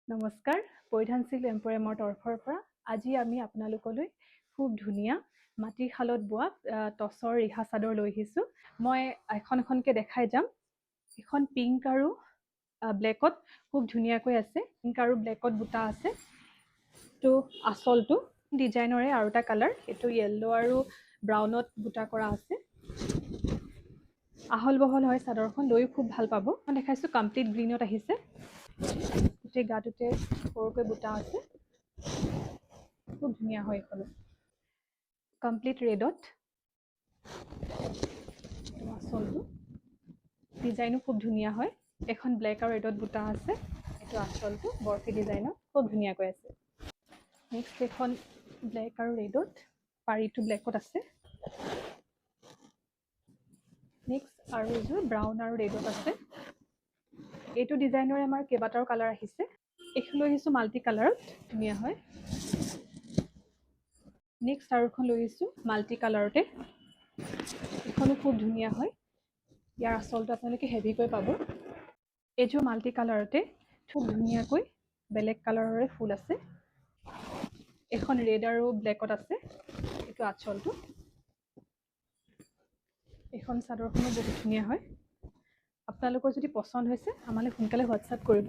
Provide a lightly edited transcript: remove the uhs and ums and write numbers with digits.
নমস্কাৰ পৰিধান চিল্ক এম্পৰিয়ামৰ তৰফৰ পৰা আজি আমি আপোনালোকলৈ খুব ধুনীয়া মাটিৰ শালত বোৱা টচৰ ৰিহা চাদৰ লৈ আহিছোঁ। মই এখনকৈ দেখাই যাম। এখন পিংক আৰু ব্লেকত খুব ধুনীয়াকৈ আছে। পিংক আৰু ব্লেকত বুটা আছে। তো আঁচলটো ডিজাইনৰে আৰু এটা কালাৰ, এইটো য়েল্লো আৰু ব্ৰাউনত বুটা কৰা আছে। আহল বহল হয় চাদৰখন, লৈও খুব ভাল পাব। মই দেখাইছোঁ কমপ্লিট গ্ৰীণত আহিছে। গোটেই গাটোতে সৰুকৈ বুটা আছে, খুব ধুনীয়া হয়। এইখনো কমপ্লিট ৰেডত, আঁচলটো ডিজাইনো খুব ধুনীয়া হয়। এখন ব্লেক আৰু ৰেডত বুটা আছে। এইটো আঁচলটো বৰফি ডিজাইনত খুব ধুনীয়াকৈ আছে। নেক্সট এখন ব্লেক আৰু ৰেডত, পাৰিটো ব্লেকত আছে। নেক্সট আৰু এযোৰ ব্ৰাউন আৰু ৰেডত আছে। এইটো ডিজাইনৰে আমাৰ কেইবাটাও কালাৰ আহিছে। এইখন লৈ আহিছোঁ মাল্টি কালাৰত, ধুনীয়া হয়। নেক্সট আৰু এখন লৈ আহিছোঁ মাল্টি কালাৰতে, এইখনো খুব ধুনীয়া হয়। ইয়াৰ আঁচলটো আপোনালোকে হেভিকৈ পাব। এইযোৰ মাল্টি কালাৰতে খুব ধুনীয়াকৈ বেলেগ কালাৰৰে ফুল আছে। এখন ৰেড আৰু ব্লেকত আছে। এইটো আঁচলটো। এইখন চাদৰখনো বহুত ধুনীয়া হয়। আপোনালোকৰ যদি পচন্দ হৈছে আমালৈ সোনকালে হোৱাটছআপ কৰিব।